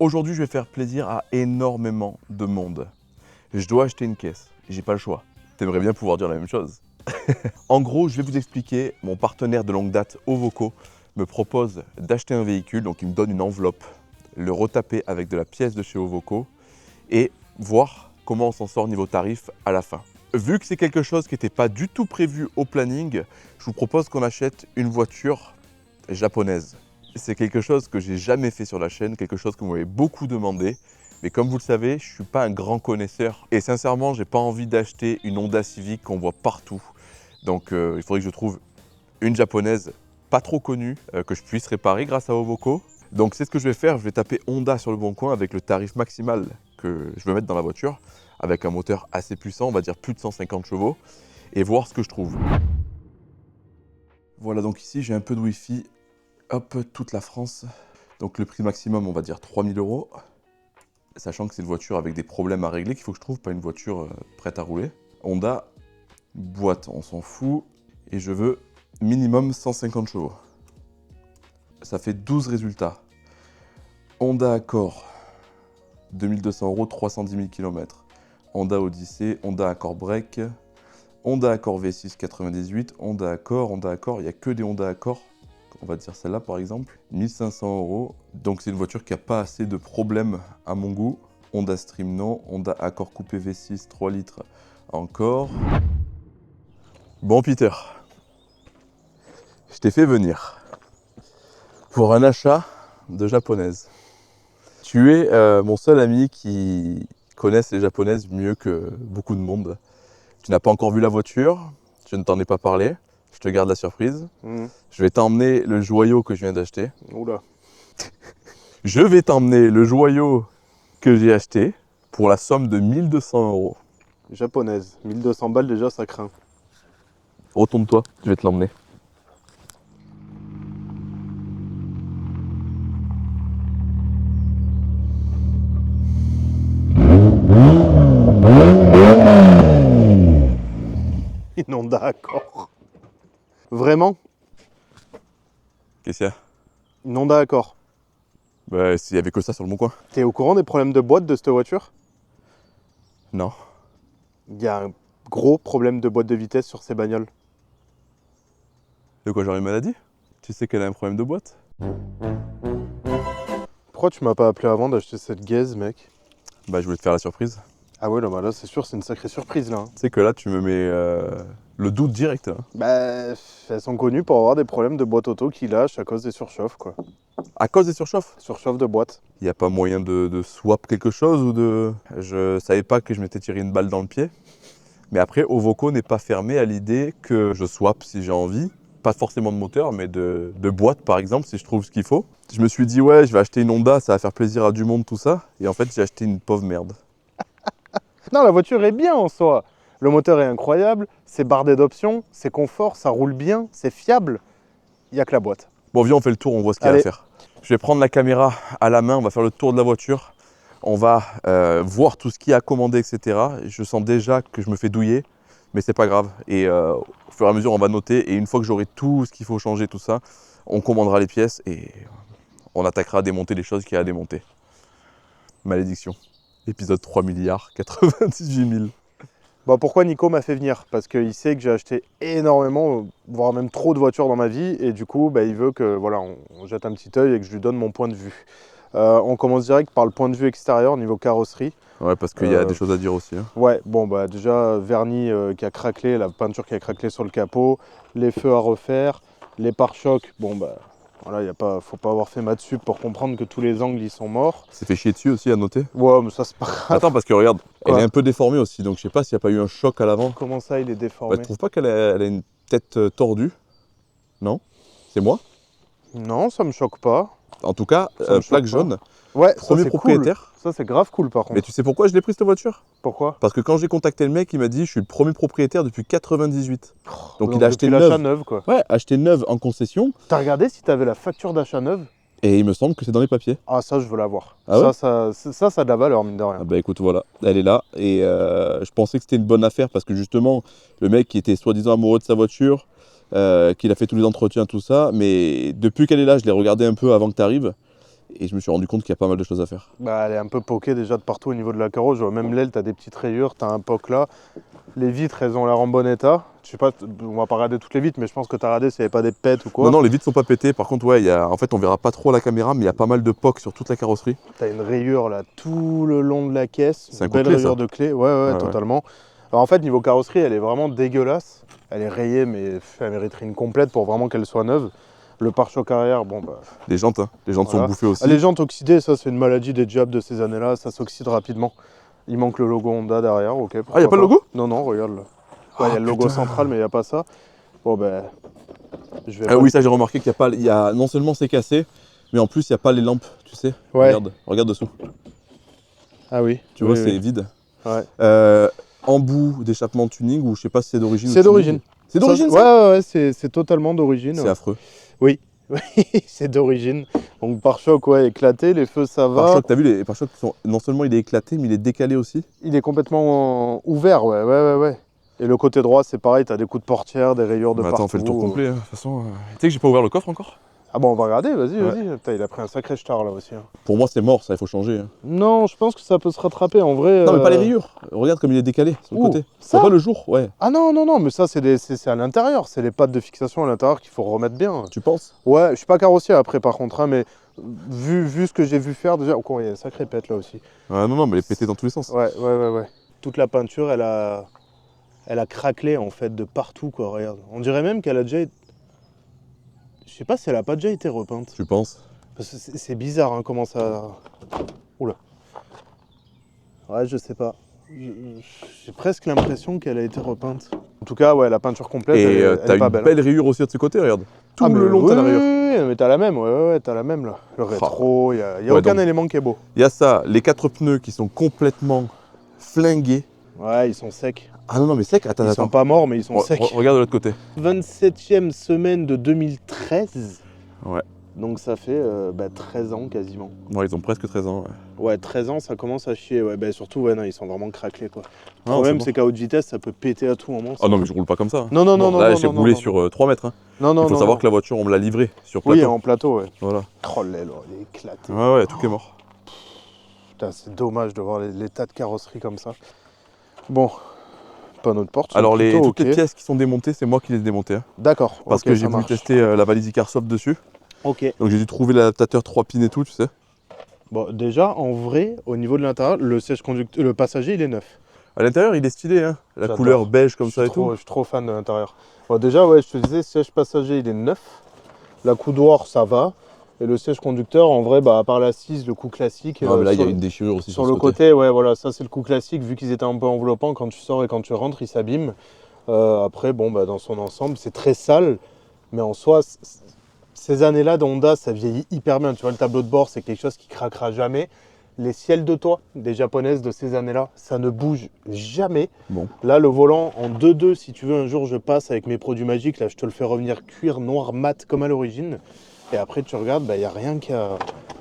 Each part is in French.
Aujourd'hui, je vais faire plaisir à énormément de monde. Je dois acheter une caisse, j'ai pas le choix. T'aimerais bien pouvoir dire la même chose. En gros, je vais vous expliquer, mon partenaire de longue date, Ovoco, me propose d'acheter un véhicule, donc il me donne une enveloppe, le retaper avec de la pièce de chez Ovoco et voir comment on s'en sort niveau tarif à la fin. Vu que c'est quelque chose qui n'était pas du tout prévu au planning, je vous propose qu'on achète une voiture japonaise. C'est quelque chose que j'ai jamais fait sur la chaîne, quelque chose que vous m'avez beaucoup demandé. Mais comme vous le savez, je ne suis pas un grand connaisseur. Et sincèrement, j'ai pas envie d'acheter une Honda Civic qu'on voit partout. Donc il faudrait que je trouve une japonaise pas trop connue, que je puisse réparer grâce à Ovoco. Donc c'est ce que je vais faire, je vais taper Honda sur le bon coin avec le tarif maximal que je veux mettre dans la voiture, avec un moteur assez puissant, on va dire plus de 150 chevaux, et voir ce que je trouve. Voilà, donc ici j'ai un peu de Wi-Fi. Hop, toute la France. Donc le prix maximum, on va dire 3000 €. Sachant que c'est une voiture avec des problèmes à régler qu'il faut que je trouve, pas une voiture prête à rouler. Honda, boîte, on s'en fout. Et je veux minimum 150 chevaux. Ça fait 12 résultats. Honda Accord, 2200 €, 310 000 km. Honda Odyssey, Honda Accord Break, Honda Accord V6 98, Honda Accord, il n'y a que des Honda Accord. On va dire celle-là par exemple, 1500 €. Donc c'est une voiture qui n'a pas assez de problèmes à mon goût. Honda Stream non, Honda Accord Coupé V6 3 litres encore. Bon Peter, je t'ai fait venir pour un achat de japonaise. Tu es mon seul ami qui connaisse les japonaises mieux que beaucoup de monde. Tu n'as pas encore vu la voiture, je ne t'en ai pas parlé. Je te garde la surprise. Je vais t'emmener le joyau que je viens d'acheter. Oula. Je vais t'emmener le joyau que j'ai acheté pour la somme de 1200 €. Japonaise. 1200 balles déjà, ça craint. Retourne-toi, je vais te l'emmener. Une Honda Accord. Vraiment? Qu'est-ce qu'il y a? Une Honda Accord. Bah, s'il y avait que ça sur le bon coin. T'es au courant des problèmes de boîte de cette voiture? Non. Il y a un gros problème de boîte de vitesse sur ces bagnoles. De quoi, genre une maladie? Tu sais qu'elle a un problème de boîte? Pourquoi tu m'as pas appelé avant d'acheter cette gaze, mec? Bah, je voulais te faire la surprise. Ah ouais, là, bah là c'est sûr, c'est une sacrée surprise, là. Tu sais que là, tu me mets le doute direct. Hein. Bah, elles sont connues pour avoir des problèmes de boîte auto qui lâchent à cause des surchauffes, quoi. À cause des surchauffes? Surchauffe de boîte. Il n'y a pas moyen de swap quelque chose ou de... Je savais pas que je m'étais tiré une balle dans le pied. Mais après, Ovoco n'est pas fermé à l'idée que je swap si j'ai envie. Pas forcément de moteur, mais de boîte par exemple, si je trouve ce qu'il faut. Je me suis dit, ouais, je vais acheter une Honda, ça va faire plaisir à du monde, tout ça. Et en fait, j'ai acheté une pauvre merde. Non, la voiture est bien en soi. Le moteur est incroyable, c'est bardé d'options, c'est confort, ça roule bien, c'est fiable. Il n'y a que la boîte. Bon, viens, on fait le tour, on voit ce qu'il y a à Allez. faire. Je vais prendre la caméra à la main, on va faire le tour de la voiture. On va voir tout ce qu'il y a à commander, etc. Je sens déjà que je me fais douiller, mais c'est pas grave. Et au fur et à mesure, on va noter. Et une fois que j'aurai tout ce qu'il faut changer, tout ça, on commandera les pièces et on attaquera à démonter les choses qu'il y a à démonter. Malédiction. Épisode 3 milliards 98 000. Bon, pourquoi Nico m'a fait venir? Parce qu'il sait que j'ai acheté énormément, voire même trop de voitures dans ma vie. Et du coup, bah, il veut que voilà, on jette un petit œil et que je lui donne mon point de vue. On commence direct par le point de vue extérieur, niveau carrosserie. Ouais, parce qu'il y a des choses à dire aussi. Hein. Ouais, bon, bah déjà, vernis qui a craquelé, la peinture qui a craquelé sur le capot, les feux à refaire, les pare-chocs, bon, bah voilà, faut pas avoir fait maths sup pour comprendre que tous les angles, ils sont morts. C'est fait chier dessus aussi à noter. Ouais, mais ça, c'est pas grave. Attends, parce que regarde, Quoi? elle est un peu déformée aussi, donc je sais pas s'il n'y a pas eu un choc à l'avant. Comment ça, il est déformé? Bah, tu trouves pas qu'elle a une tête tordue? Non? C'est moi? Non, ça me choque pas. En tout cas, Ça me choque plaque pas. jaune, Ouais, premier ça, c'est propriétaire. cool. Ça, c'est grave cool, par contre. Mais tu sais pourquoi je l'ai pris cette voiture? Pourquoi? Parce que quand j'ai contacté le mec, il m'a dit je suis le premier propriétaire depuis 98. Donc il a acheté depuis l'achat neuve. neuf, quoi. Ouais, acheté neuve en concession. T'as regardé si t'avais la facture d'achat neuve? Et il me semble que c'est dans les papiers. Ah, ça, je veux la voir. Ah ouais? ça a de la valeur, mine de rien. Ah bah écoute, voilà, elle est là. Et je pensais que c'était une bonne affaire parce que justement, le mec qui était soi-disant amoureux de sa voiture, qu'il a fait tous les entretiens, tout ça, mais depuis qu'elle est là, je l'ai regardée un peu avant que tu arrives. Et je me suis rendu compte qu'il y a pas mal de choses à faire. Bah, elle est un peu poquée déjà de partout au niveau de la carreau. Je vois même l'aile, t'as des petites rayures, t'as un poc là. Les vitres, elles ont l'air en bon état. Je sais pas, on va pas regarder toutes les vitres, mais je pense que t'as regardé s'il n'y avait pas des pètes ou quoi. Non, non, les vitres sont pas pétées. Par contre, ouais, en fait, on verra pas trop à la caméra, mais il y a pas mal de pocs sur toute la carrosserie. T'as une rayure là tout le long de la caisse. C'est un Une coup de belle clé, rayure ça. de clé. Ouais, totalement. Alors en fait, niveau carrosserie, elle est vraiment dégueulasse. Elle est rayée, mais elle mériterait une complète pour vraiment qu'elle soit neuve. Le pare-choc arrière, bon bah. Les jantes, hein. Les jantes Voilà. sont bouffées aussi. Ah, les jantes oxydées, ça c'est une maladie des Jabs de ces années-là, ça s'oxyde rapidement. Il manque le logo Honda derrière, ok. Ah, y a pas le logo? Non, non, regarde là. Ouais, il y a le logo central, mais il n'y a pas ça. Bon ben. Je vais Ah pas- oui, ça j'ai remarqué qu'il y a pas. Non seulement c'est cassé, mais en plus il n'y a pas les lampes, tu sais. Ouais. Regarde dessous. Ah oui. Tu oui, vois, oui. c'est vide. Ouais. Embout d'échappement tuning, ou je sais pas si c'est d'origine. C'est ou tuning. d'origine. C'est d'origine, Ça, ça? ouais, c'est totalement d'origine. C'est Ouais. affreux. Oui, c'est d'origine. Donc pare-choc, ouais, éclaté, les feux, ça va. Pare-choc, t'as vu, les pare-chocs sont. Non seulement il est éclaté, mais il est décalé aussi. Il est complètement ouvert, ouais. Et le côté droit, c'est pareil, t'as des coups de portière, des rayures de Bah, partout. attends, on fait le tour complet. Hein. De toute façon, tu sais que j'ai pas ouvert le coffre encore? Ah bon, on va regarder, vas-y, Ouais. vas-y. Putain, il a pris un sacré star là aussi. Hein. Pour moi, c'est mort, ça, il faut changer. Hein. Non, je pense que ça peut se rattraper en vrai. Non, mais pas les rayures. Regarde comme il est décalé sur le Ouh, côté. ça C'est pas le jour, ouais. Ah non, mais ça c'est à l'intérieur. C'est les pattes de fixation à l'intérieur qu'il faut remettre bien. Tu penses? Ouais, je suis pas carrossier après par contre, hein, mais vu ce que j'ai vu faire déjà. Oh, il y a une sacrée pète là aussi. Ouais, non, mais elle est pétée dans tous les sens. Ouais. Toute la peinture, elle a craquelé en fait de partout quoi, regarde. On dirait même qu'elle a déjà été... Je sais pas si elle a pas déjà été repeinte. Tu penses? Parce que c'est bizarre hein, comment ça... Oula. Ouais, je sais pas. J'ai presque l'impression qu'elle a été repeinte. En tout cas, ouais, la peinture complète, Et elle t'as est pas une belle. belle rayure aussi de ce côté, regarde. Tout Ah, le mais long, t'as la rayure. Oui, mais t'as la même, ouais, t'as la même là. Le rétro, y a Ouais, aucun donc- élément qui est beau. Il y a ça, les 4 pneus qui sont complètement flingués. Ouais, ils sont secs. Ah non, mais sec, attends, Ils sont pas morts, mais ils sont secs. Regarde de l'autre côté. 27e semaine de 2013. Ouais. Donc ça fait 13 ans quasiment. Ouais, ils ont presque 13 ans. Ouais. Ouais, 13 ans, ça commence à chier. Ouais, surtout, non, ils sont vraiment craquelés quoi. Le Non, problème, c'est c'est qu'à haute vitesse, ça peut péter à tout moment. Ah non, mais je roule pas comme ça. Hein. Non, non, Là, non, j'ai non, roulé non, sur 3 mètres. Hein. Non, Il faut savoir que la voiture, on me l'a livrée sur Oui, plateau. en plateau, ouais. Voilà. Oh, l'aile, elle est éclatée. Ouais, tout est mort. Putain, c'est dommage de voir l'état de carrosserie comme ça. Bon, panneau de porte. Alors, plutôt toutes les ok. pièces qui sont démontées, c'est moi qui les ai démontées. Hein. D'accord. Parce ok, que ça j'ai voulu marche. tester la valise Icarsoft dessus. Ok. Donc, j'ai dû trouver l'adaptateur 3 pins et tout, tu sais. Bon, déjà, en vrai, au niveau de l'intérieur, le siège conducteur, le passager, il est neuf. À l'intérieur, il est stylé, hein. La J'adore. couleur beige comme ça et tout. Je suis trop fan de l'intérieur. Bon, déjà, ouais, je te disais, siège passager, il est neuf. La coudoir, ça va. Et le siège conducteur, en vrai, à part l'assise, le coup classique. Ah, mais là, il y sur a le- une déchirure aussi Sur sur le ce côté. côté, ouais, voilà, ça c'est le coup classique, vu qu'ils étaient un peu enveloppants, quand tu sors et quand tu rentres, ils s'abîment. Après, dans son ensemble, c'est très sale, mais en soi, ces années-là d'Honda, ça vieillit hyper bien. Tu vois, le tableau de bord, c'est quelque chose qui craquera jamais. Les ciels de toit des japonaises de ces années-là, ça ne bouge jamais. Bon. Là, le volant en 2-2, si tu veux, un jour je passe avec mes produits magiques, là je te le fais revenir cuir noir mat comme à l'origine. Et après, tu regardes, il n'y a rien qui a.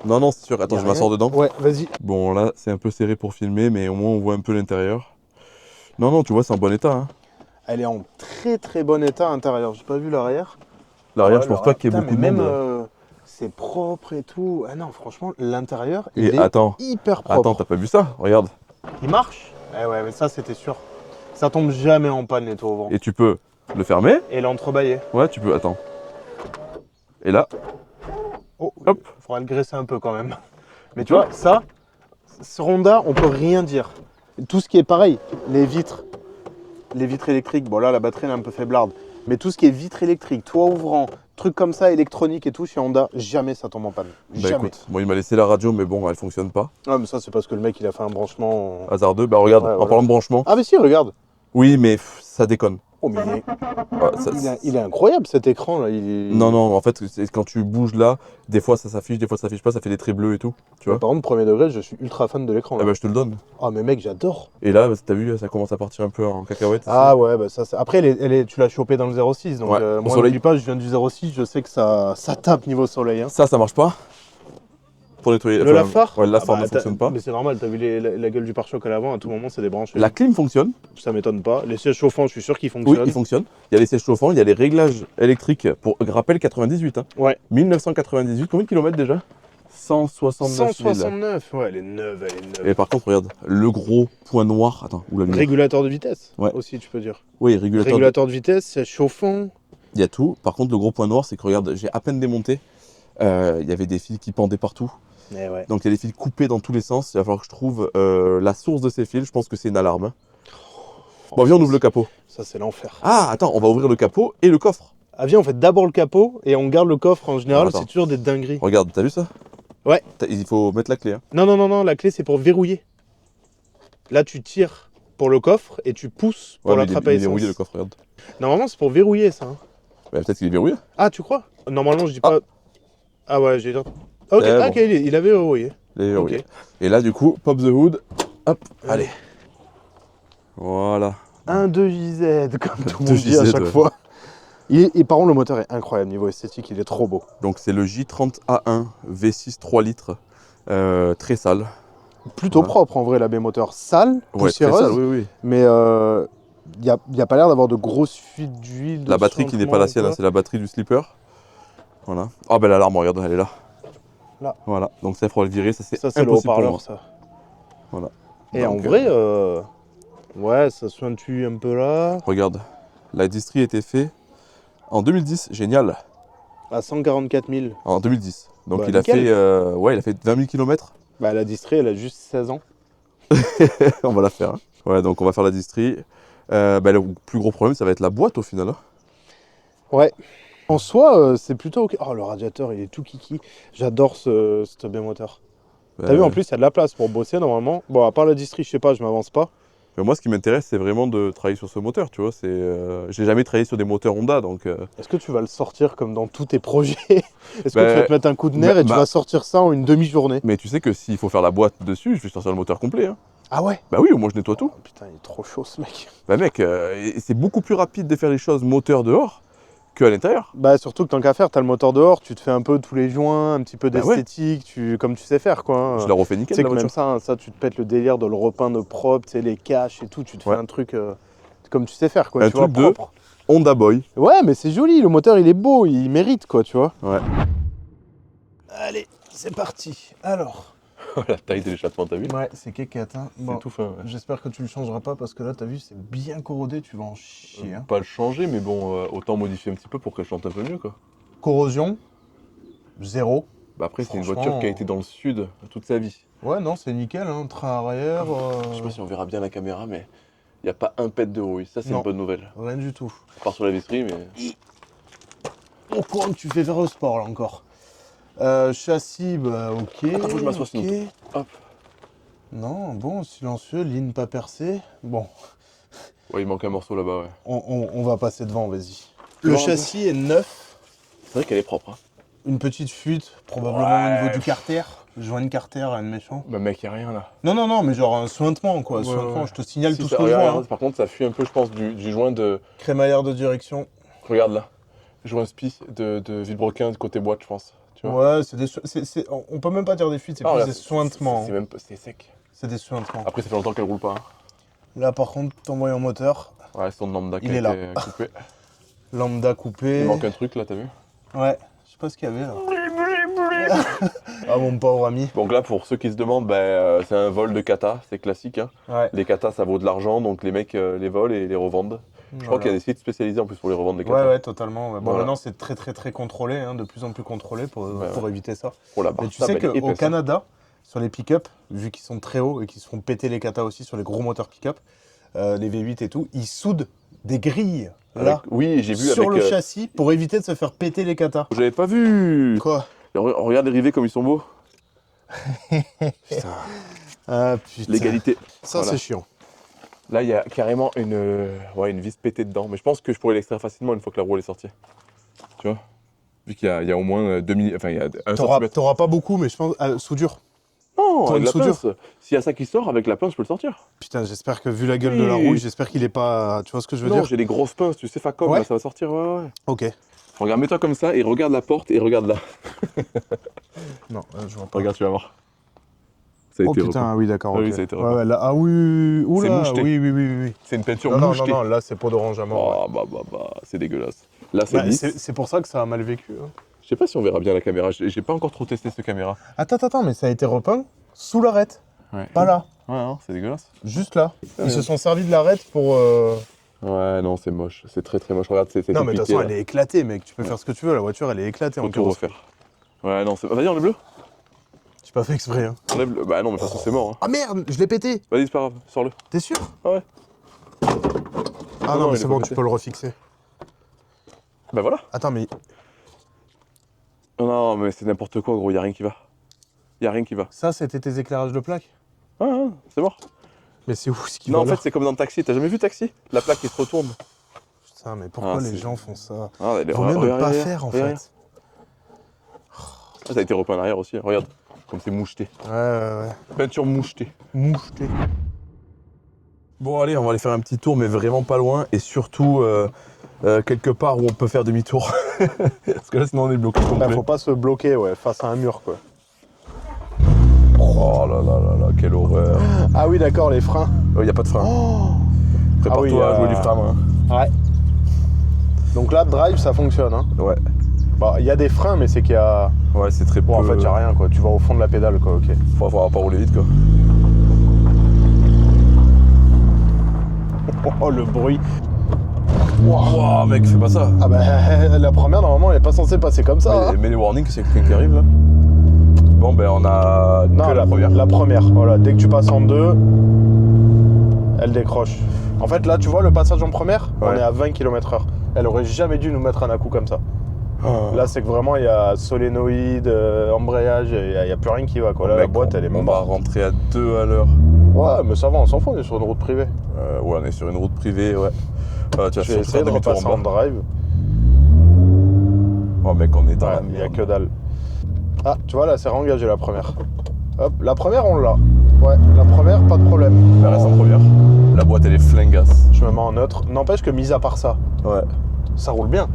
Non, non, c'est sûr. Attends, y a je m'assois rien. dedans. Ouais, vas-y. Bon, là, c'est un peu serré pour filmer, mais au moins, on voit un peu l'intérieur. Non, non, tu vois, c'est en bon état. Hein. Elle est en très très bon état intérieur. J'ai pas vu l'arrière. L'arrière, Ouais, je pense pas qu'il y ait putain, beaucoup de mais monde. même c'est propre et tout. Ah non, franchement, l'intérieur, Et il est attends, hyper propre. attends, t'as pas vu ça? Regarde. Il marche. Ouais, mais ça c'était sûr. Ça tombe jamais en panne les toits au vent. Et tu peux le fermer. Et l'entrebâillé. Ouais, tu peux. Attends. Et là, Oh, hop. il faudra le graisser un peu quand même. Mais tu vois, ça, ce Honda, on peut rien dire. Tout ce qui est pareil, les vitres électriques, bon là la batterie elle est un peu faiblarde, mais tout ce qui est vitres électriques, toit ouvrant, trucs comme ça, électronique et tout, chez Honda, jamais ça tombe en panne. bah Jamais. écoute, moi il m'a laissé la radio, mais bon, elle fonctionne pas. Ah mais ça c'est parce que le mec il a fait un branchement. Hasardeux. Bah regarde, Ouais, en voilà. parlant de branchement. Ah mais si, regarde. Oui, mais ça déconne. Oh mais Ouais, il est incroyable cet écran là. Il est... Non, non, en fait, quand tu bouges là, des fois ça s'affiche, des fois ça s'affiche pas, ça fait des traits bleus et tout. Tu vois? Par contre, premier degré, je suis ultra fan de l'écran. Ah là. bah je te le donne. Ah mais mec, j'adore. Et là, t'as vu, ça commence à partir un peu en cacahuète. Ah ouais, bah ça c'est... Après, tu l'as chopé dans le 06, donc Ouais, au moi, soleil. n'oublie pas, je viens du 06, je sais que ça tape niveau soleil. Hein. Ça marche pas. Pour nettoyer. Le lave-phare Ouais, le lave-phare Ah ne bah, fonctionne pas. Mais c'est normal, t'as vu la gueule du pare-choc à l'avant, à tout moment c'est débranché. La clim fonctionne. Ça m'étonne pas. Les sièges chauffants, je suis sûr qu'ils Oui, fonctionnent. il fonctionne. Il y a les sièges chauffants, il y a les réglages électriques pour rappel 98. Hein. Ouais. 1998, combien de kilomètres déjà? 169 000. 169, ouais, elle est neuve, elle est neuve. Et par contre, regarde, le gros point noir. Attends, où la lumière. Régulateur de vitesse, Ouais. aussi, tu peux dire. Oui, régulateur. Régulateur de vitesse, c'est chauffant. Il y a tout. Par contre, le gros point noir, c'est que regarde, j'ai à peine démonté. Il y avait des fils qui pendaient partout. Eh ouais. Donc il y a des fils coupés dans tous les sens. Il va falloir que je trouve la source de ces fils. Je pense que c'est une alarme. Hein. Bon, viens, on ouvre le capot. Ça, c'est l'enfer. Ah, attends, on va ouvrir le capot et le coffre. Ah, viens, on fait d'abord le capot et on garde le coffre. En général, Attends. c'est toujours des dingueries. Regarde, t'as vu ça? Ouais. Il faut mettre la clé. Hein. Non, la clé, c'est pour verrouiller. Là, tu tires pour le coffre et tu pousses pour Ouais, la mais trappe il à est essence. verrouillé le coffre, regarde. Normalement, c'est pour verrouiller ça. Hein. Ouais, peut-être qu'il est verrouillé. Ah, tu crois? Normalement, je dis pas. Ah ouais, j'ai dit. Ok, C'est bon. ok, il avait verrouillé. Il est verrouillé. Ok. Et là, du coup, pop the hood. Hop, allez. Voilà. Un 2JZ, comme tout le monde 2JZ, dit à chaque ouais. fois. Et par contre, le moteur est incroyable niveau esthétique, il est trop beau. Donc c'est le J30A1 V6 3 litres. Très sale. Plutôt Voilà. propre en vrai, la B-moteur. Sale, Ouais, très poussiéreuse, sale, oui, oui. mais il n'y a pas l'air d'avoir de grosses fuites d'huile. La batterie qui n'est pas la sienne, hein, c'est la batterie du slipper. Voilà. Ah ben l'alarme, regarde, elle est là. Là. Voilà, donc ça, il faudra le virer, ça c'est Ça, c'est le impossible pour moi. haut-parleur, ça. Voilà. Et Donc, en vrai, ouais, ça sointue un peu là. Regarde, la distrie a été faite en 2010, génial. À 144 000. En 2010. Donc Bah, il a nickel. fait, ouais, il a fait 20 000 km. Bah, la distrie, elle a juste 16 ans. On va la faire. Hein. Ouais, donc on va faire la distrie. Le plus gros problème, ça va être la boîte au final. Hein. Ouais. En soi, c'est plutôt ok. Oh, le radiateur, il est tout kiki. J'adore ce B-moteur. T'as vu, en plus, il y a de la place pour bosser normalement. Bon, à part la distrie, je sais pas, je m'avance pas. Mais moi, ce qui m'intéresse, c'est vraiment de travailler sur ce moteur, tu vois. J'ai jamais travaillé sur des moteurs Honda, donc... Est-ce que tu vas le sortir comme dans tous tes projets? Est-ce que tu vas te mettre un coup de nerf et tu bah- vas sortir ça en une demi-journée? Mais tu sais que s'il faut faire la boîte dessus, je vais sortir le moteur complet. Hein. Ah ouais? Bah oui, au moins je nettoie tout. Oh, putain, il est trop chaud ce mec. Bah mec, c'est beaucoup plus rapide de faire les choses moteur dehors qu'à l'intérieur. Bah surtout que tant qu'à faire, t'as le moteur dehors, tu te fais un peu tous les joints, un petit peu Bah ouais. d'esthétique, comme tu sais faire quoi. Hein. Je la refais Tu nickel sais la que même voiture. ça, tu te pètes le délire de le repeindre propre, tu sais, les caches et tout, tu te fais Ouais. un truc comme tu sais faire quoi, Un tu vois, truc de- propre. Honda Boy. Ouais, mais c'est joli, le moteur il est beau, il mérite quoi, tu vois. Ouais. Allez, c'est parti. Alors. La taille de l'échappement, t'as vu? Ouais, c'est kékette. Hein. Bon, C'est tout fin. Ouais. j'espère que tu le changeras pas parce que là, t'as vu, c'est bien corrodé, tu vas en chier. Hein. Pas le changer, mais bon, autant modifier un petit peu pour qu'elle chante un peu mieux quoi. Corrosion, 0. Bah après, c'est une Franchement, voiture qui a été dans le sud toute sa vie. Ouais, non, c'est nickel, hein. Train arrière. Je sais pas si on verra bien la caméra, mais il n'y a pas un pet de rouille. Ça, c'est Non. une bonne nouvelle. Rien du tout. À part sur la vitrine, mais. Au courant que tu fais faire le sport là encore. Châssis, bah ok. Attends, faut que je m'assoie ok. sinon. Hop. Non, bon, silencieux, ligne pas percée. Bon, Ouais, il manque un morceau là-bas, ouais. on va passer devant, vas-y. Tu Le vois un peu châssis est neuf. C'est vrai qu'elle est propre. Hein. Une petite fuite, probablement Ouais. au niveau du carter. Joint carter, rien de méchant. Bah, mec, y a rien là. Non, mais genre un sointement quoi. Ouais, Sointement, ouais. je te signale Si, tout ce ça- que je regarde, vois. regarde, par contre, ça fuit un peu, je pense, du joint de. Crémaillère de direction. Regarde là. Joint spi de Villebrequin de côté boîte, je pense. Tu vois. Ouais, c'est des on peut même pas dire des fuites, c'est Ah, plus regarde, des sointements. C'est même pas- c'est sec. C'est des sointements. Après, ça fait longtemps qu'elle roule pas. Hein. Là par contre, t'envoies moteur, Ouais, c'est ton lambda qui Il a est là. été coupé. lambda coupé. Il manque un truc là, t'as vu? Ouais, je sais pas ce qu'il y avait là. Ah mon pauvre ami. Donc là, pour ceux qui se demandent, c'est un vol de kata, c'est classique. Hein. Ouais. Les katas, ça vaut de l'argent, donc les mecs les volent et les revendent. Je crois qu'il y a des sites spécialisés en plus pour les revendre, les katas. Ouais, totalement. Ouais. Bon, Voilà. maintenant c'est très contrôlé, hein, de plus en plus contrôlé pour éviter ça. Pour la Mais barre tu sais table, elle est qu'au épaisse, hein. Canada, sur les pick-up, vu qu'ils sont très hauts et qu'ils se font péter les katas aussi sur les gros moteurs pick-up, les V8 et tout, ils soudent des grilles là Avec- Oui, j'ai vu sur avec. le châssis pour éviter de se faire péter les katas. J'avais pas vu. Quoi? Regarde les rivets comme ils sont beaux. Putain. Ah putain. L'égalité. Ça Voilà. c'est chiant. Là, il y a carrément une vis pétée dedans. Mais je pense que je pourrais l'extraire facilement une fois que la roue elle est sortie. Tu vois? Vu qu'il y a au moins 2 mm. Enfin, il y a 1 cm. T'auras pas beaucoup, mais je pense soudure. Non, Pour avec une la soudure. pince. S'il y a ça qui sort, avec la pince, je peux le sortir. Putain, j'espère que vu la gueule de la Oui. rouille, j'espère qu'il est pas. Tu vois ce que je veux Non, dire? j'ai des grosses pinces, tu sais, Facom, Ouais. là, ça va sortir. Ouais. Ok. Regarde, mets-toi comme ça et regarde la porte et regarde là. Non, je vois pas. Regarde, tu vas voir. Ça a Oh été putain, oui, d'accord. Ah ok. oui, ça a été Ouais, repeint. ouais, là, ah oui, oula, C'est moucheté. oui. C'est une peinture Non, mouchetée. non, là c'est peau d'orange à mort. Oh, c'est dégueulasse. Là, c'est Bah, lisse. c'est pour ça que ça a mal vécu. Hein. sais pas si on verra bien la caméra, j'ai pas encore trop testé cette caméra. Attends, mais ça a été repeint sous l'arête. Ouais. Pas là. Ouais, non, c'est dégueulasse. Juste là. Ils Ouais. se sont servis de l'arête pour... Ouais, non, c'est moche. C'est très très moche. Regarde, c'est Non, mais de toute façon, là. elle est éclatée, mec. Tu peux faire ce que tu veux. La voiture, elle est éclatée Faut en tout carrosserie. refaire. Ouais, non, c'est... Vas-y, enlève le. J'ai pas fait exprès, hein. Enlève le. Bah non, mais de toute façon, c'est mort. Hein. Ah merde, je l'ai pété. Vas-y, c'est pas grave, sors-le. T'es sûr? Ah ouais. Ah non, non, mais il est c'est pas bon, pété. tu peux le refixer. Bah voilà. Attends, mais Non, mais c'est n'importe quoi, gros, y'a rien qui va. Y'a rien qui va. ça, c'était tes éclairages de plaque? Ah, c'est mort. Mais c'est où ce qui Non, va en là? fait, c'est comme dans le taxi. T'as jamais vu Taxi? La plaque qui se retourne. Putain, mais pourquoi Ah, les c'est- gens font ça? Ah, elle est... Vaut mieux ne regarde, pas regarde, faire, en regarde. fait. Ah, ça a été repeint en arrière aussi, regarde. Comme c'est moucheté. Ouais. Peinture mouchetée. Moucheté. Bon, allez, on va aller faire un petit tour, mais vraiment pas loin. Et surtout, quelque part où on peut faire demi-tour. Parce que là, sinon, on est bloqué complet. Bah, faut pas se bloquer, ouais, face à un mur, quoi. Oh là là là là, quelle horreur. Ah oui, d'accord, les freins. Il n'y a pas de frein. Oh. Prépare-toi ah oui, à jouer du frein, moi. Ouais. Donc là, drive, ça fonctionne, hein. Ouais. Bah, il y a des freins, mais c'est qu'il y a... Ouais, c'est très peu. Bon, en fait, il y a rien, quoi. Tu vas au fond de la pédale, quoi, ok. Faut pas rouler vite, quoi. Oh, le bruit. Wow, mec, fais pas ça. Ah bah, la première, normalement, elle est pas censée passer comme ça, hein. Mets les warnings s'il y a quelqu'un qui arrive, là. Bon, ben, on a Non, que la première. La première, voilà. Dès que tu passes en deux, elle décroche. En fait, là, tu vois, le passage en première, on Ouais. est à 20 km/h. Elle aurait jamais dû nous mettre un à-coup comme ça. Oh. Là, c'est que vraiment, il y a solénoïde, embrayage, il y a plus rien qui va, quoi. Là, la Mec, boîte, elle est on va morte. rentrer à 2 à l'heure. Ouais, mais ça va, on s'en fout, on est sur une route privée. Ouais, on est sur une route privée, ouais. Tu vas Je vais faire essayer de demi-tour repasser en en bas. drive. Oh, mec, on est dans Ouais, la il y a merde. que dalle. Ah, tu vois, là, c'est réengagé la première. Hop, la première, on l'a. Ouais, la première, pas de problème. Elle reste en première. La boîte, elle est flingasse. Je me mets en neutre. N'empêche que, mis à part ça, Ouais. ça roule bien.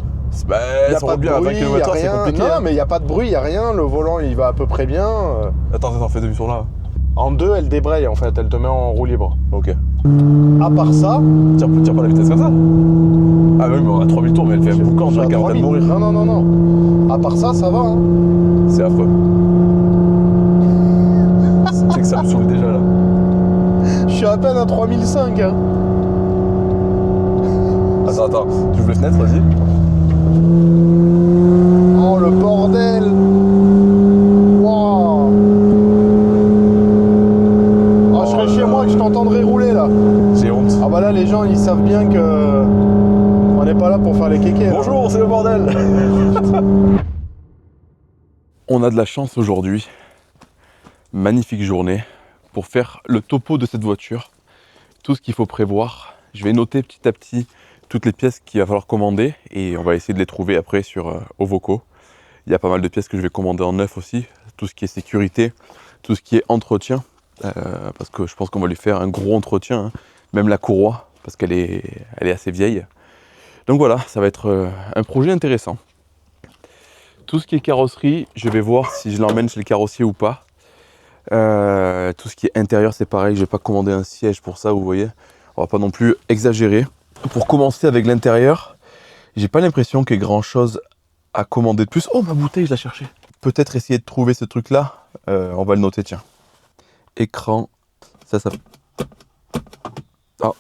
Bah, Y a ça pas roule de bien à 20 bruit, y a km/h, c'est rien. compliqué. Non, hein. mais il n'y a pas de bruit, il n'y a rien. Le volant, il va à peu près bien. Attends, fais demi-tour là. En deux, elle débraye, en fait. Elle te met en roue libre. Ok. À part ça... Tire pas la vitesse comme ça. Ah, oui, mais on a 3000 tours, mais elle fait un boucan, je suis mec, elle est en train de 3000. mourir. Non. À part ça va, hein. C'est affreux. C'est que ça me saoule déjà là. Je suis à peine à 3005, hein. Attends, tu ouvres les fenêtres, vas-y. Oh, le bordel. Waouh. Oh, je serais chez moi que je t'entendrais rouler, là. J'ai honte. Ah bah là, les gens, ils savent bien que... On n'est pas là pour faire les kékés. là. Bonjour, c'est le bordel. On a de la chance aujourd'hui. Magnifique journée pour faire le topo de cette voiture. Tout ce qu'il faut prévoir. Je vais noter petit à petit toutes les pièces qu'il va falloir commander et on va essayer de les trouver après sur Ovoco. Il y a pas mal de pièces que je vais commander en neuf aussi. Tout ce qui est sécurité, tout ce qui est entretien. Parce que je pense qu'on va lui faire un gros entretien. Hein. Même la courroie, parce qu'elle est assez vieille. Donc voilà, ça va être un projet intéressant. Tout ce qui est carrosserie, je vais voir si je l'emmène chez le carrossier ou pas. Tout ce qui est intérieur, c'est pareil, je vais pas commander un siège pour ça, vous voyez. On va pas non plus exagérer. Pour commencer avec l'intérieur, j'ai pas l'impression qu'il y ait grand chose à commander de plus. Oh, ma bouteille, je la cherchais. Peut-être essayer de trouver ce truc-là. On va le noter, tiens. Écran, ça... Ah,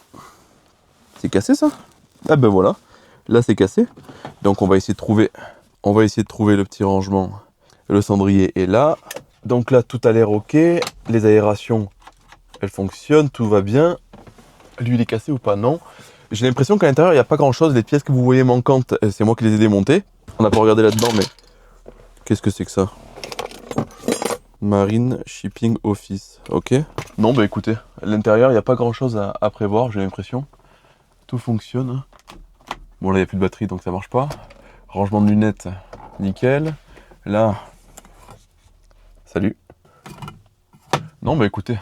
c'est cassé ça? Ah ben voilà, là c'est cassé. Donc on va essayer de trouver le petit rangement. Le cendrier est là. Donc là tout a l'air ok. Les aérations, elles fonctionnent, tout va bien. L'huile est cassée ou pas? Non. J'ai l'impression qu'à l'intérieur il n'y a pas grand chose. Les pièces que vous voyez manquantes, c'est moi qui les ai démontées. On n'a pas regardé là-dedans, mais qu'est-ce que c'est que ça? Marine Shipping Office, ok. Non bah écoutez, à l'intérieur il n'y a pas grand chose à prévoir, j'ai l'impression. Tout fonctionne. Bon là il n'y a plus de batterie donc ça marche pas. Rangement de lunettes, nickel. Là, salut. Non bah écoutez.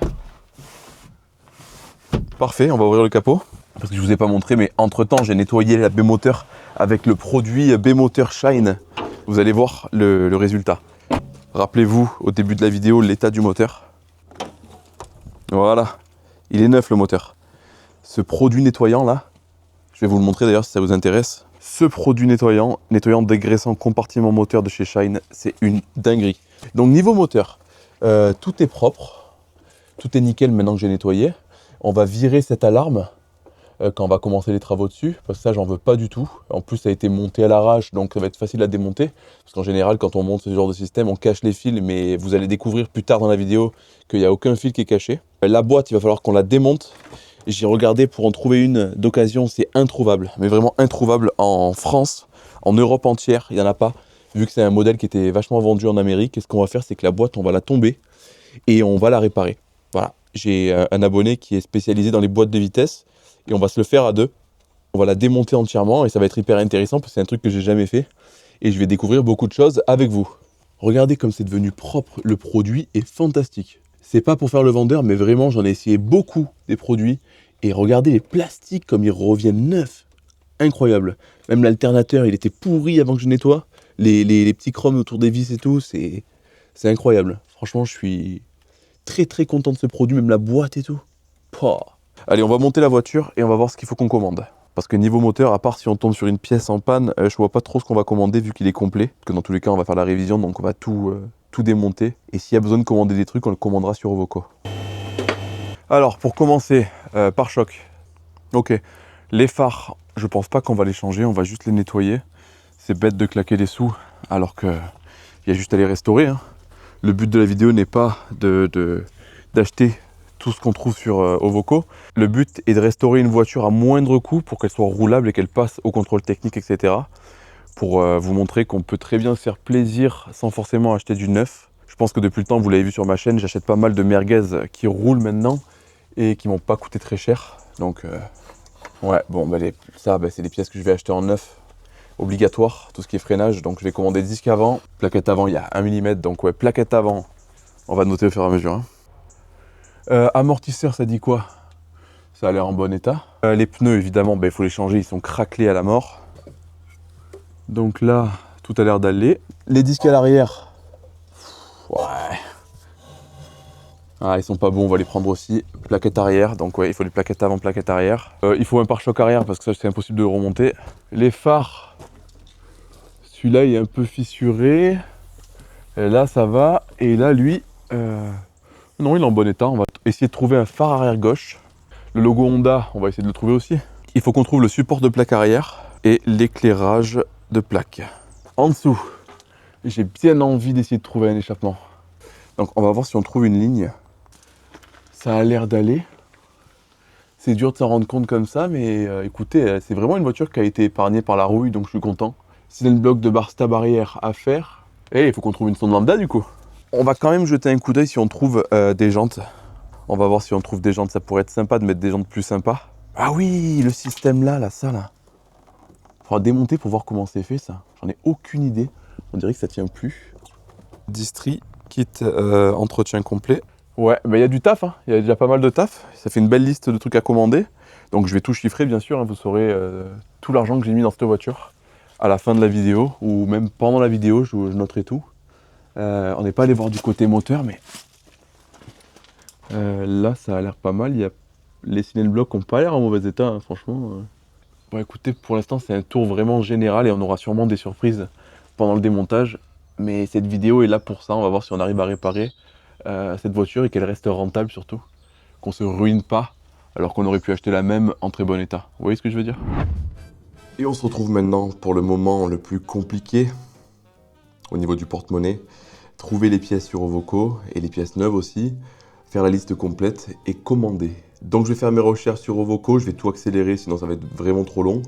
Parfait, on va ouvrir le capot. Parce que je vous ai pas montré, mais entre temps j'ai nettoyé la B-Moteur avec le produit B-Moteur Shine. Vous allez voir le résultat. Rappelez-vous au début de la vidéo l'état du moteur. Voilà, il est neuf le moteur. Ce produit nettoyant là, je vais vous le montrer d'ailleurs si ça vous intéresse. Ce produit nettoyant dégraissant compartiment moteur de chez Shine, c'est une dinguerie. Donc niveau moteur, tout est propre, tout est nickel maintenant que j'ai nettoyé. On va virer cette alarme quand on va commencer les travaux dessus, parce que ça j'en veux pas du tout. En plus ça a été monté à l'arrache, donc ça va être facile à démonter, parce qu'en général quand on monte ce genre de système, on cache les fils, mais vous allez découvrir plus tard dans la vidéo qu'il n'y a aucun fil qui est caché. La boîte, il va falloir qu'on la démonte. J'ai regardé pour en trouver une d'occasion, c'est introuvable, mais vraiment introuvable en France, en Europe entière, il n'y en a pas, vu que c'est un modèle qui était vachement vendu en Amérique. Et ce qu'on va faire, c'est que la boîte, on va la tomber et on va la réparer. Voilà, j'ai un abonné qui est spécialisé dans les boîtes de vitesse et on va se le faire à deux. On va la démonter entièrement et ça va être hyper intéressant parce que c'est un truc que j'ai jamais fait et je vais découvrir beaucoup de choses avec vous. Regardez comme c'est devenu propre, le produit est fantastique. C'est pas pour faire le vendeur, mais vraiment, j'en ai essayé beaucoup des produits. Et regardez les plastiques comme ils reviennent neufs. Incroyable. Même l'alternateur, il était pourri avant que je nettoie. Les petits chromes autour des vis et tout, c'est incroyable. Franchement, je suis très très content de ce produit, même la boîte et tout. Pouah. Allez, on va monter la voiture et on va voir ce qu'il faut qu'on commande. Parce que niveau moteur, à part si on tombe sur une pièce en panne, je vois pas trop ce qu'on va commander vu qu'il est complet. Parce que dans tous les cas, on va faire la révision, donc on va tout démonter. Et s'il y a besoin de commander des trucs, on le commandera sur Ovoco. Alors, pour commencer, pare-choc. Ok, les phares, je pense pas qu'on va les changer, on va juste les nettoyer. C'est bête de claquer des sous, alors qu'il y a juste à les restaurer. Hein. Le but de la vidéo n'est pas d'acheter tout ce qu'on trouve sur Ovoco. Le but est de restaurer une voiture à moindre coût pour qu'elle soit roulable et qu'elle passe au contrôle technique, etc. Pour vous montrer qu'on peut très bien se faire plaisir sans forcément acheter du neuf. Je pense que depuis le temps, vous l'avez vu sur ma chaîne, j'achète pas mal de merguez qui roulent maintenant et qui m'ont pas coûté très cher. Donc ouais, bon, bah c'est des pièces que je vais acheter en neuf, obligatoire, tout ce qui est freinage. Donc je vais commander disque avant, plaquette avant, il y a 1 mm, donc ouais, plaquette avant, on va noter au fur et à mesure. Hein. Amortisseur, ça dit quoi? Ça a l'air en bon état. Les pneus, évidemment, il faut les changer, ils sont craquelés à la mort. Donc là, tout a l'air d'aller. Les disques à l'arrière, ouais. Ah, ils sont pas bons, on va les prendre aussi. Plaquette arrière, donc ouais, il faut les plaquettes avant, plaquette arrière. Il faut un pare-choc arrière parce que ça, c'est impossible de le remonter. Les phares, celui-là, il est un peu fissuré. Et là, ça va. Et là, lui, non, il est en bon état. On va essayer de trouver un phare arrière gauche. Le logo Honda, on va essayer de le trouver aussi. Il faut qu'on trouve le support de plaque arrière et l'éclairage de plaque. En dessous, j'ai bien envie d'essayer de trouver un échappement. Donc, on va voir si on trouve une ligne. Ça a l'air d'aller. C'est dur de s'en rendre compte comme ça, mais écoutez, c'est vraiment une voiture qui a été épargnée par la rouille, donc je suis content. Cylindre bloc de bar stab arrière à faire. Et il faut qu'on trouve une sonde lambda du coup. On va quand même jeter un coup d'œil si on trouve des jantes. On va voir si on trouve des jantes, ça pourrait être sympa de mettre des jantes plus sympas. Ah oui, le système là, ça là. Faudra démonter pour voir comment c'est fait ça. J'en ai aucune idée. On dirait que ça tient plus. Distri, kit entretien complet. Ouais, il y a du taf, hein. Il y a déjà pas mal de taf. Ça fait une belle liste de trucs à commander. Donc je vais tout chiffrer, bien sûr. Hein. Vous saurez tout l'argent que j'ai mis dans cette voiture à la fin de la vidéo, ou même pendant la vidéo, je noterai tout. On n'est pas allé voir du côté moteur, mais là, ça a l'air pas mal. Les cylindres blocs n'ont pas l'air en mauvais état, hein, franchement. Bon, écoutez, pour l'instant, c'est un tour vraiment général et on aura sûrement des surprises pendant le démontage. Mais cette vidéo est là pour ça. On va voir si on arrive à réparer cette voiture et qu'elle reste rentable surtout. Qu'on se ruine pas alors qu'on aurait pu acheter la même en très bon état. Vous voyez ce que je veux dire? Et on se retrouve maintenant pour le moment le plus compliqué au niveau du porte-monnaie. Trouver les pièces sur Ovoco et les pièces neuves aussi. Faire la liste complète et commander. Donc je vais faire mes recherches sur Ovoco, je vais tout accélérer sinon ça va être vraiment trop long.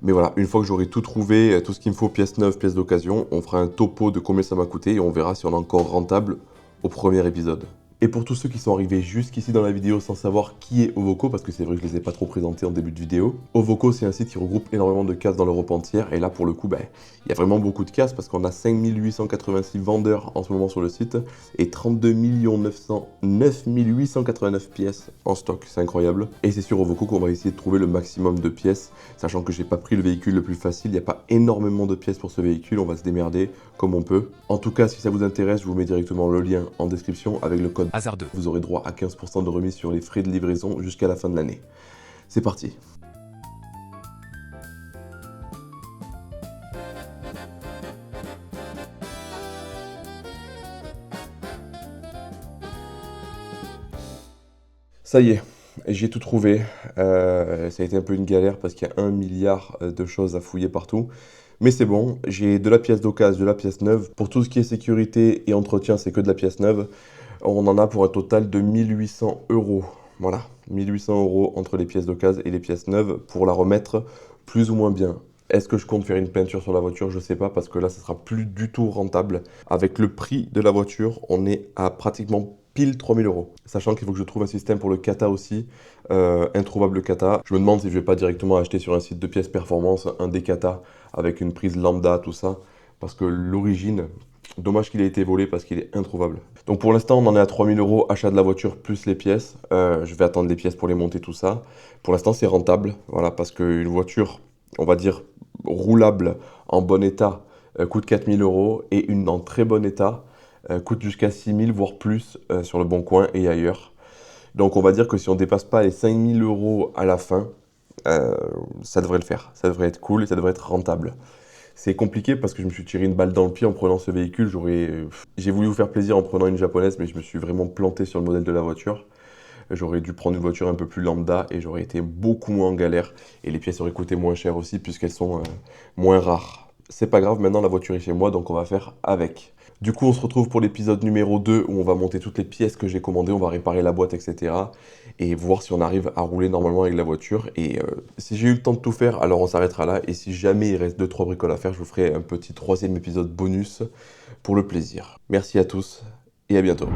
Mais voilà, une fois que j'aurai tout trouvé, tout ce qu'il me faut, pièces neuves, pièces d'occasion, on fera un topo de combien ça m'a coûté et on verra si on est encore rentable au premier épisode. Et pour tous ceux qui sont arrivés jusqu'ici dans la vidéo sans savoir qui est Ovoco, parce que c'est vrai que je ne les ai pas trop présentés en début de vidéo, Ovoco c'est un site qui regroupe énormément de cases dans l'Europe entière, et là pour le coup, il y a vraiment beaucoup de cases, parce qu'on a 5 886 vendeurs en ce moment sur le site, et 32 909 889 pièces en stock, c'est incroyable. Et c'est sur Ovoco qu'on va essayer de trouver le maximum de pièces, sachant que j'ai pas pris le véhicule le plus facile, il n'y a pas énormément de pièces pour ce véhicule, on va se démerder comme on peut. En tout cas, si ça vous intéresse, je vous mets directement le lien en description avec le code hasard 2. Vous aurez droit à 15% de remise sur les frais de livraison jusqu'à la fin de l'année. C'est parti. Ça y est, j'ai tout trouvé. Ça a été un peu une galère parce qu'il y a 1 milliard de choses à fouiller partout. Mais c'est bon, j'ai de la pièce d'occasion, de la pièce neuve. Pour tout ce qui est sécurité et entretien, c'est que de la pièce neuve. On en a pour un total de 1800 euros. Voilà, 1800 euros entre les pièces d'occasion et les pièces neuves pour la remettre plus ou moins bien. Est-ce que je compte faire une peinture sur la voiture? Je sais pas parce que là, ça sera plus du tout rentable. Avec le prix de la voiture, on est à pratiquement pile 3000 euros. Sachant qu'il faut que je trouve un système pour le kata aussi, introuvable kata. Je me demande si je vais pas directement acheter sur un site de pièces performance un des kata avec une prise lambda, tout ça. Parce que l'origine, dommage qu'il ait été volé parce qu'il est introuvable. Donc pour l'instant, on en est à 3000 euros, achat de la voiture plus les pièces. Je vais attendre les pièces pour les monter, tout ça. Pour l'instant, c'est rentable, voilà, parce qu'une voiture, on va dire, roulable, en bon état, coûte 4000 euros et une en très bon état coûte jusqu'à 6000 voire plus sur le Bon Coin et ailleurs. Donc on va dire que si on dépasse pas les 5000 euros à la fin, euh, ça devrait le faire. Ça devrait être cool et ça devrait être rentable. C'est compliqué parce que je me suis tiré une balle dans le pied en prenant ce véhicule. J'ai voulu vous faire plaisir en prenant une japonaise, mais je me suis vraiment planté sur le modèle de la voiture. J'aurais dû prendre une voiture un peu plus lambda et j'aurais été beaucoup moins en galère. Et les pièces auraient coûté moins cher aussi puisqu'elles sont moins rares. C'est pas grave, maintenant la voiture est chez moi, donc on va faire avec. Du coup, on se retrouve pour l'épisode numéro 2 où on va monter toutes les pièces que j'ai commandées, on va réparer la boîte, etc. Et voir si on arrive à rouler normalement avec la voiture. Et si j'ai eu le temps de tout faire, alors on s'arrêtera là. Et si jamais il reste 2-3 bricoles à faire, je vous ferai un petit troisième épisode bonus pour le plaisir. Merci à tous et à bientôt.